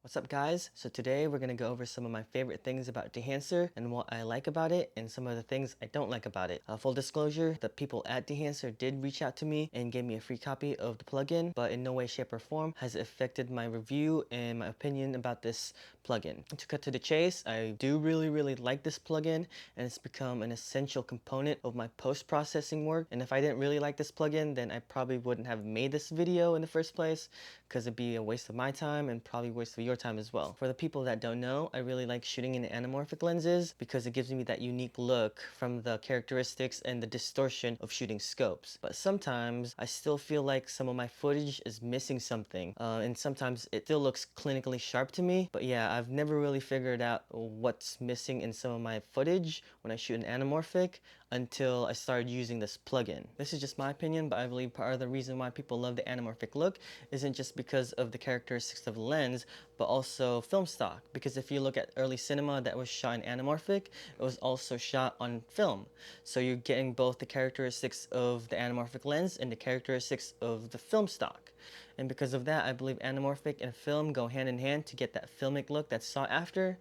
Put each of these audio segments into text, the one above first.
What's up guys? So today we're going to go over some of my favorite things about Dehancer and what I like about it and some of the things I don't like about it. Full disclosure, the people at Dehancer did reach out to me and gave me a free copy of the plugin, but in no way, shape, or form has it affected my review and my opinion about this plugin. To cut to the chase, I do really like this plugin and it's become an essential component of my post-processing work. And if I didn't really like this plugin, then I probably wouldn't have made this video in the first place because it'd be a waste of my time and probably a waste of your time as well. For the people that don't know, I really like shooting in anamorphic lenses because it gives me that unique look from the characteristics and the distortion of shooting scopes. But sometimes I still feel like some of my footage is missing something, and sometimes it still looks clinically sharp to me. But yeah, I've never really figured out what's missing in some of my footage when I shoot an anamorphic until I started using this plugin. This is just my opinion, but I believe part of the reason why people love the anamorphic look isn't just because of the characteristics of the lens, but also film stock. Because if you look at early cinema that was shot in anamorphic, it was also shot on film. So you're getting both the characteristics of the anamorphic lens and the characteristics of the film stock. And because of that, I believe anamorphic and film go hand in hand to get that filmic look that's sought after.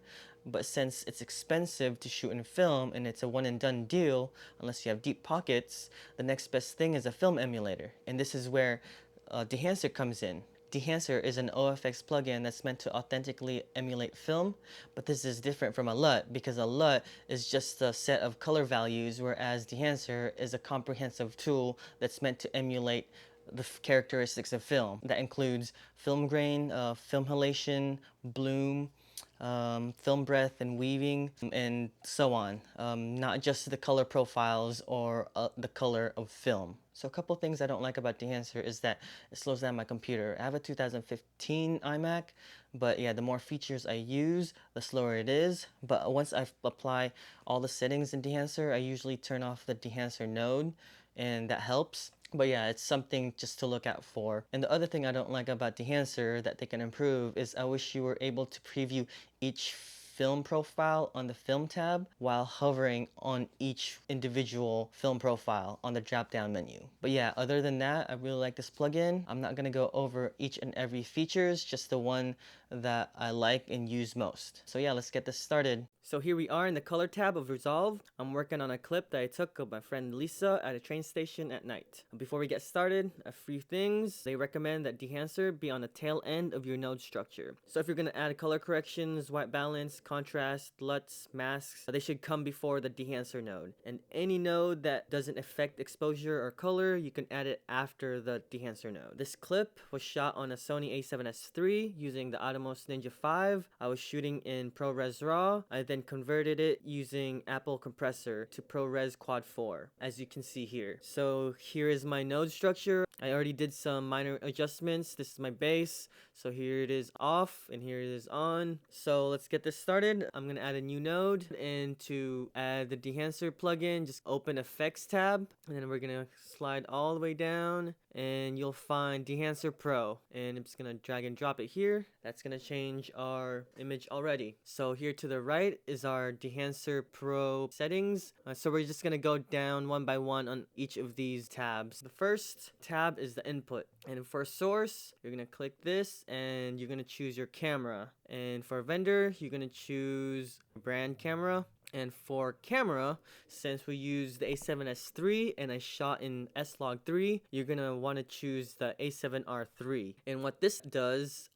But since it's expensive to shoot in film and it's a one and done deal, unless you have deep pockets, the next best thing is a film emulator. And this is where Dehancer comes in. Dehancer is an OFX plugin that's meant to authentically emulate film, but this is different from a LUT because a LUT is just a set of color values, whereas Dehancer is a comprehensive tool that's meant to emulate the characteristics of film. That includes film grain, film halation, bloom, film breadth and weaving, and so on. Not just the color profiles or the color of film. So a couple things I don't like about Dehancer is that it slows down my computer. I have a 2015 iMac, but yeah, the more features I use, the slower it is. But once I apply all the settings in Dehancer, I usually turn off the Dehancer node, and that helps. But yeah, it's something just to look out for. And the other thing I don't like about Dehancer that they can improve is I wish you were able to preview each film profile on the film tab while hovering on each individual film profile on the drop down menu. But yeah, other than that, I really like this plugin. I'm not gonna go over each and every features, just the one that I like and use most. So yeah, let's get this started. So here we are in the color tab of Resolve. I'm working on a clip that I took of my friend Lisa at a train station at night. Before we get started, a few things. They recommend that Dehancer be on the tail end of your node structure. So if you're gonna add color corrections, white balance, contrast, LUTs, masks, they should come before the Dehancer node. And any node that doesn't affect exposure or color, you can add it after the Dehancer node. This clip was shot on a Sony a7S III using the Atomos Ninja 5. I was shooting in ProRes RAW. I then converted it using Apple Compressor to ProRes Quad 4, as you can see here. So here is my node structure. I already did some minor adjustments. This is my base. So here it is off and here it is on. So let's get this started. I'm gonna add a new node, and to add the Dehancer plugin, just open Effects tab, and then we're gonna slide all the way down and you'll find Dehancer Pro, and I'm just gonna drag and drop it here. That's gonna change our image already. So here to the right is our Dehancer Pro settings. So we're just gonna go down one by one on each of these tabs. The first tab is the input, and for source you're gonna click this and you're gonna choose your camera, and for vendor you're gonna choose brand camera. And for camera, since we use the A7S III and I shot in S-Log3, you're gonna want to choose the A7R3. And what this does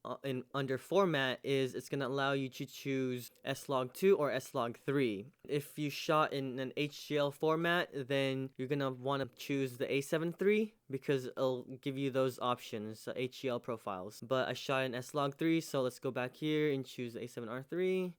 under format is it's gonna allow you to choose S-Log2 or S-Log3. If you shot in an HGL format, then you're gonna want to choose the A7 III because it'll give you those options, HGL profiles. But I shot in S-Log3, so let's go back here and choose the A7R3.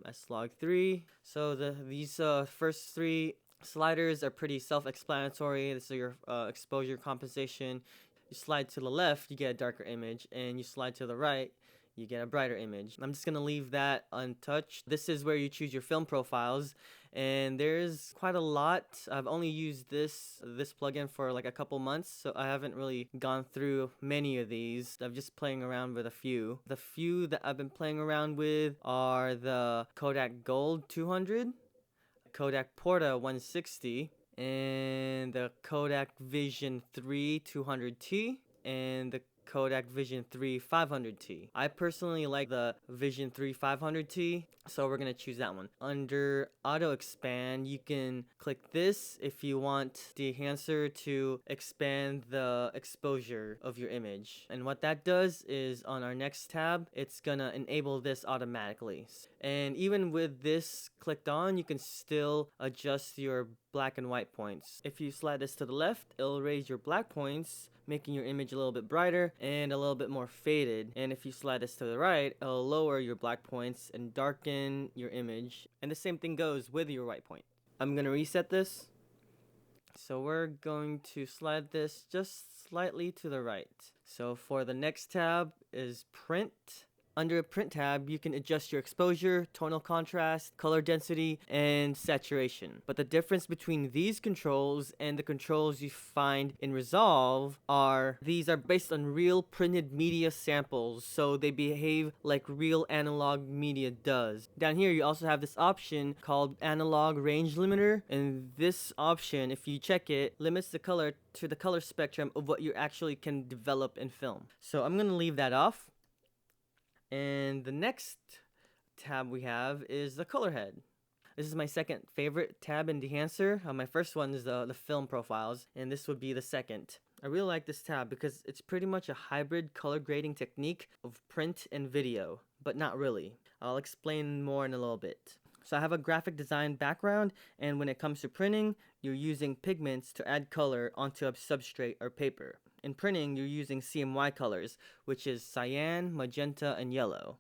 S-Log3. So these first three sliders are pretty self-explanatory. This is your exposure compensation. You slide to the left, you get a darker image, and you slide to the right, you get a brighter image. I'm just gonna leave that untouched. This is where you choose your film profiles, and there's quite a lot. I've only used this plugin for like a couple months, so I haven't really gone through many of these. I'm just playing around with a few. The few that I've been playing around with are the Kodak Gold 200, Kodak Porta 160, and the Kodak Vision 3 200T, and the Kodak Vision 3 500T. I personally like the Vision 3 500T, so we're gonna choose that one. Under auto expand, you can click this if you want Dehancer to expand the exposure of your image. And what that does is on our next tab, it's gonna enable this automatically. And even with this clicked on, you can still adjust your black and white points. If you slide this to the left, it'll raise your black points, making your image a little bit brighter and a little bit more faded. And if you slide this to the right, it'll lower your black points and darken your image. And the same thing goes with your white point. I'm gonna reset this. So we're going to slide this just slightly to the right. So for the next tab is print. Under a print tab, you can adjust your exposure, tonal contrast, color density, and saturation. But the difference between these controls and the controls you find in Resolve are these are based on real printed media samples, so they behave like real analog media does. Down here, you also have this option called Analog Range Limiter, and this option, if you check it, limits the color to the color spectrum of what you actually can develop in film. So I'm gonna leave that off. And the next tab we have is the color head. This is my second favorite tab in Dehancer. My first one is the film profiles, and this would be the second. I really like this tab because it's pretty much a hybrid color grading technique of print and video, but not really. I'll explain more in a little bit. So I have a graphic design background, and when it comes to printing, you're using pigments to add color onto a substrate or paper. In printing, you're using CMY colors, which is cyan, magenta, and yellow.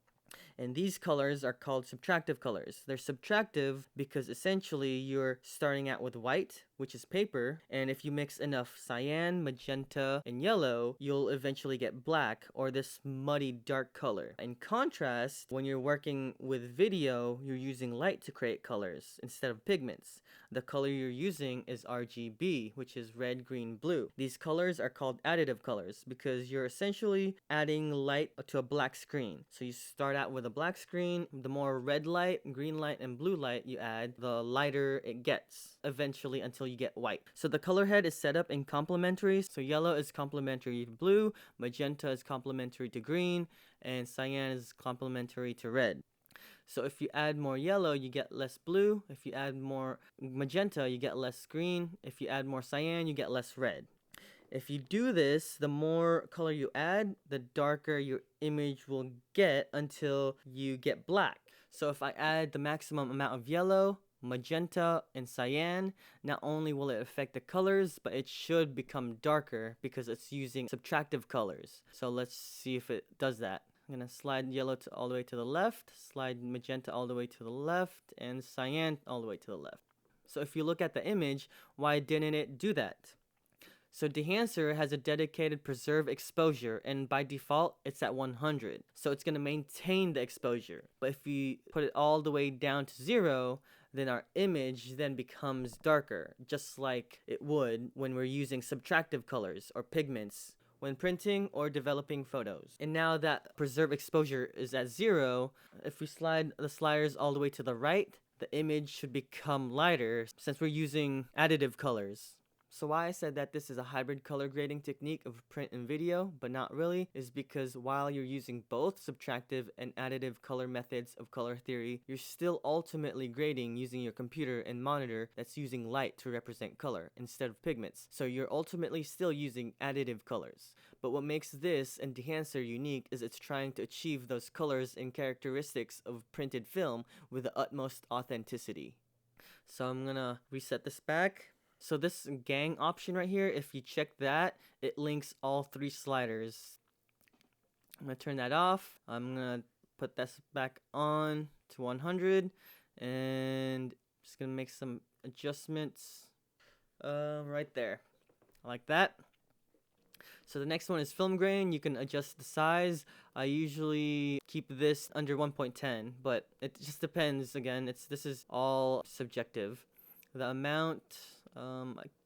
And these colors are called subtractive colors. They're subtractive because essentially you're starting out with white, which is paper, and if you mix enough cyan, magenta, and yellow, you'll eventually get black, or this muddy dark color. In contrast, when you're working with video, you're using light to create colors instead of pigments. The color you're using is RGB, which is red, green, blue. These colors are called additive colors because you're essentially adding light to a black screen. So you start out with a black screen, the more red light, green light, and blue light you add, the lighter it gets, eventually until you get white. So the color head is set up in complementary. So yellow is complementary to blue, magenta is complementary to green, and cyan is complementary to red. So if you add more yellow, you get less blue. If you add more magenta, you get less green. If you add more cyan, you get less red. If you do this, the more color you add, the darker your image will get until you get black. So if I add the maximum amount of yellow, magenta, and cyan, not only will it affect the colors, but it should become darker because it's using subtractive colors. So let's see if it does that. I'm gonna slide yellow all the way to the left, slide magenta all the way to the left, and cyan all the way to the left. So if you look at the image, why didn't it do that? So Dehancer has a dedicated preserve exposure, and by default, it's at 100. So it's going to maintain the exposure. But if you put it all the way down to 0, then our image then becomes darker, just like it would when we're using subtractive colors or pigments when printing or developing photos. And now that preserve exposure is at 0, if we slide the sliders all the way to the right, the image should become lighter since we're using additive colors. So why I said that this is a hybrid color grading technique of print and video, but not really, is because while you're using both subtractive and additive color methods of color theory, you're still ultimately grading using your computer and monitor that's using light to represent color instead of pigments. So you're ultimately still using additive colors. But what makes this and Dehancer unique is it's trying to achieve those colors and characteristics of printed film with the utmost authenticity. So I'm gonna reset this back. So this gang option right here, if you check that, it links all 3 sliders. I'm going to turn that off. I'm going to put this back on to 100. And just going to make some adjustments right there. Like that. So the next one is film grain. You can adjust the size. I usually keep this under 1.10, but it just depends. Again, this is all subjective. The amount,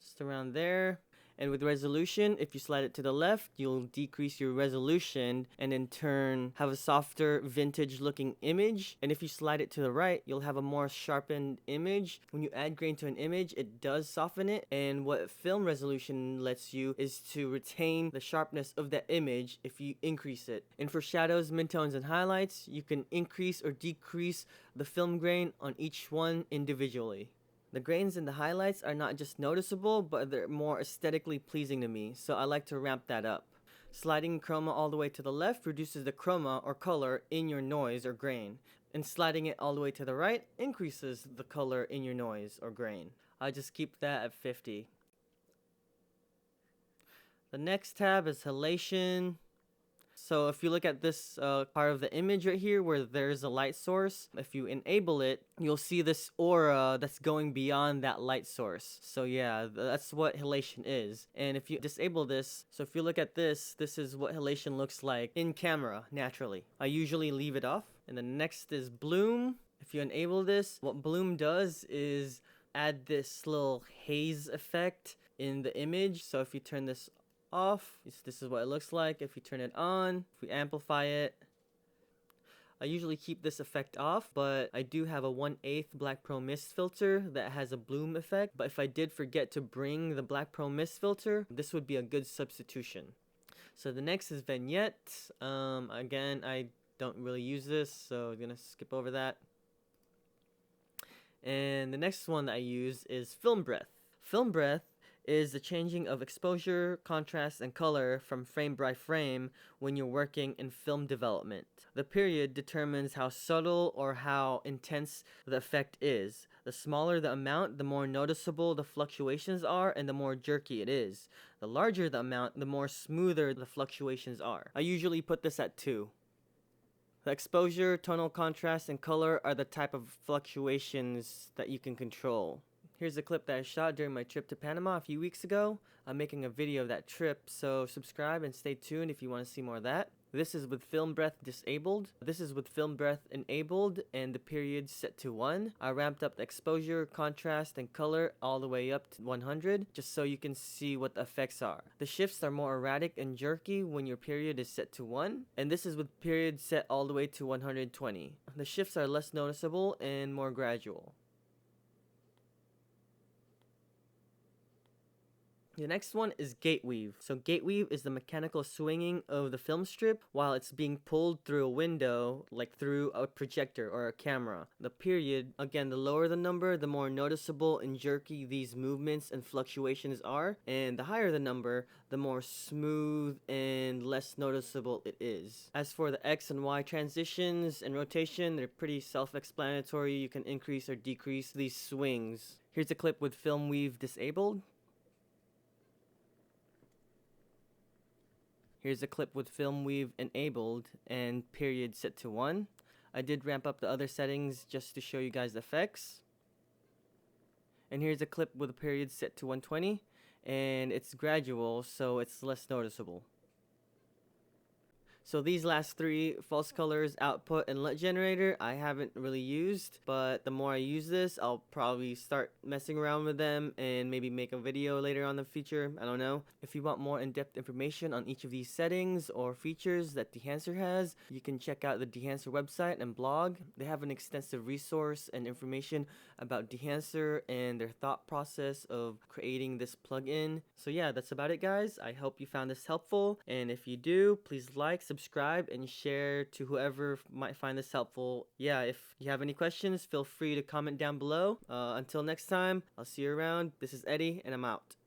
just around there. And with resolution, if you slide it to the left, you'll decrease your resolution and in turn have a softer vintage looking image. And if you slide it to the right, you'll have a more sharpened image. When you add grain to an image, it does soften it. And what film resolution lets you is to retain the sharpness of that image if you increase it. And for shadows, midtones, and highlights, you can increase or decrease the film grain on each one individually. The grains and the highlights are not just noticeable, but they're more aesthetically pleasing to me, so I like to ramp that up. Sliding chroma all the way to the left reduces the chroma or color in your noise or grain, and sliding it all the way to the right increases the color in your noise or grain. I just keep that at 50. The next tab is halation. So if you look at this part of the image right here where there's a light source, if you enable it, you'll see this aura that's going beyond that light source. So yeah, that's what halation is. And if you disable this, so if you look at this, this is what halation looks like in camera naturally. I usually leave it off. And the next is bloom. If you enable this, what bloom does is add this little haze effect in the image. So if you turn this off, this is what it looks like. If you turn it on, if we amplify it, I usually keep this effect off, but I do have a 1/8 Black Pro Mist filter that has a bloom effect. But if I did forget to bring the Black Pro Mist filter, this would be a good substitution. So the next is vignette. Again, I don't really use this, so I'm gonna skip over that. And the next one that I use is film breath. Film breath is the changing of exposure, contrast, and color from frame by frame when you're working in film development. The period determines how subtle or how intense the effect is. The smaller the amount, the more noticeable the fluctuations are and the more jerky it is. The larger the amount, the more smoother the fluctuations are. I usually put this at 2. The exposure, tonal contrast, and color are the type of fluctuations that you can control. Here's a clip that I shot during my trip to Panama a few weeks ago. I'm making a video of that trip, so subscribe and stay tuned if you want to see more of that. This is with film breath disabled. This is with film breath enabled and the period set to 1. I ramped up the exposure, contrast, and color all the way up to 100 just so you can see what the effects are. The shifts are more erratic and jerky when your period is set to 1, and this is with period set all the way to 120. The shifts are less noticeable and more gradual. The next one is gate weave. So gate weave is the mechanical swinging of the film strip while it's being pulled through a window, like through a projector or a camera. The period, again, the lower the number, the more noticeable and jerky these movements and fluctuations are, and the higher the number, the more smooth and less noticeable it is. As for the X and Y transitions and rotation, they're pretty self-explanatory. You can increase or decrease these swings. Here's a clip with film weave disabled. Here's a clip with film weave enabled and period set to 1. I did ramp up the other settings just to show you guys the effects. And here's a clip with a period set to 120, and it's gradual, so it's less noticeable. So these last 3, false colors, output, and LUT generator, I haven't really used, but the more I use this, I'll probably start messing around with them and maybe make a video later on in the future. I don't know. If you want more in-depth information on each of these settings or features that Dehancer has, you can check out the Dehancer website and blog. They have an extensive resource and information about Dehancer and their thought process of creating this plugin. So yeah, that's about it, guys. I hope you found this helpful, and if you do, please like, subscribe, and share to whoever might find this helpful. Yeah, if you have any questions, feel free to comment down below. Until next time, I'll see you around. This is Eddie, and I'm out.